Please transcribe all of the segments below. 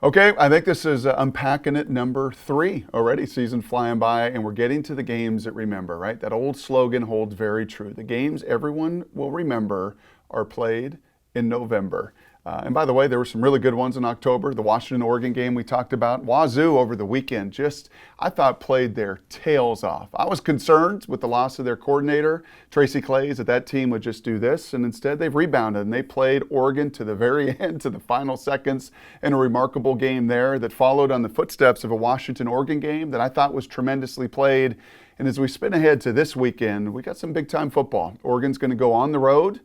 Okay, I think this is unpacking it number 3 already. Season flying by, and we're getting to the games that remember, right? That old slogan holds very true. The games everyone will remember are played in November. And by the way, there were some really good ones in October. The Washington-Oregon game we talked about. Wazoo over the weekend I thought, played their tails off. I was concerned with the loss of their coordinator, Tracy Claeys, that that team would just do this, and instead they've rebounded, and they played Oregon to the very end, to the final seconds, in a remarkable game there that followed on the footsteps of a Washington-Oregon game that I thought was tremendously played. And as we spin ahead to this weekend, we got some big-time football. Oregon's going to go on the road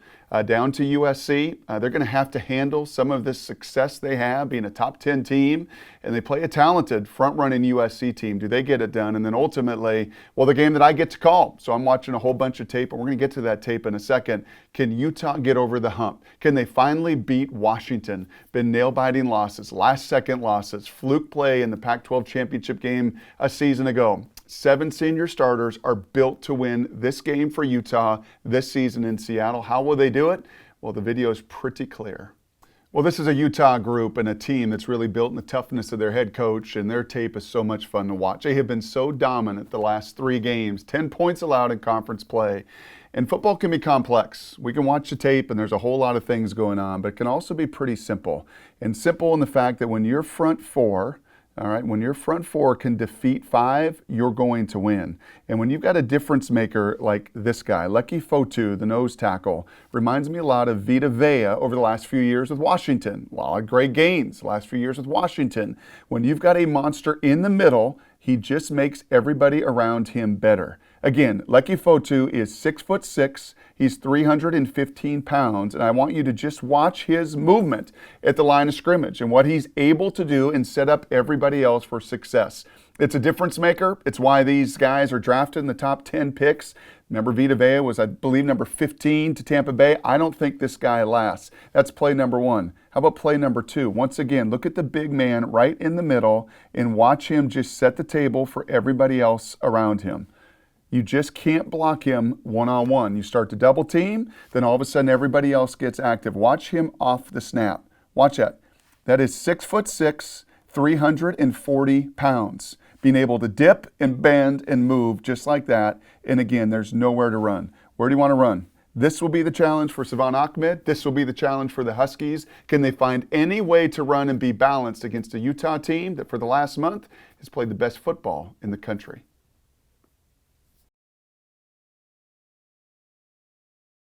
down to USC. They're going to have to handle some of this success they have, being a top 10 team, and they play a talented front-running USC team. Do they get it done? And then ultimately, well, the game that I get to call. So I'm watching a whole bunch of tape, and we're going to get to that tape in a second. Can Utah get over the hump? Can they finally beat Washington? Been nail-biting losses, last-second losses, fluke play in the Pac-12 championship game a season ago. 7 senior starters are built to win this game for Utah this season in Seattle. How will they do it? Well, the video is pretty clear. Well, this is a Utah group and a team that's really built in the toughness of their head coach, and their tape is so much fun to watch. They have been so dominant the last 3 games, 10 points allowed in conference play. And football can be complex. We can watch the tape and there's a whole lot of things going on, but it can also be pretty simple. And simple in the fact that when your front 4, all right, when your front 4 can defeat 5, you're going to win. And when you've got a difference maker like this guy, Leki Fotu, the nose tackle, reminds me a lot of Vita Vea over the last few years with Washington. A lot of Greg Gaines the last few years with Washington. When you've got a monster in the middle, he just makes everybody around him better. Again, Leki Fotu is 6'6". He's 315 pounds, and I want you to just watch his movement at the line of scrimmage and what he's able to do and set up everybody else for success. It's a difference maker. It's why these guys are drafted in the top 10 picks. Remember, Vita Vea was, I believe, number 15 to Tampa Bay. I don't think this guy lasts. That's play number 1. How about play number 2? Once again, look at the big man right in the middle and watch him just set the table for everybody else around him. You just can't block him one-on-one. You start to double team, then all of a sudden everybody else gets active. Watch him off the snap. Watch that. That is 6'6", 340 pounds. Being able to dip and bend and move just like that. And again, there's nowhere to run. Where do you want to run? This will be the challenge for Savon Ahmed. This will be the challenge for the Huskies. Can they find any way to run and be balanced against a Utah team that for the last month has played the best football in the country?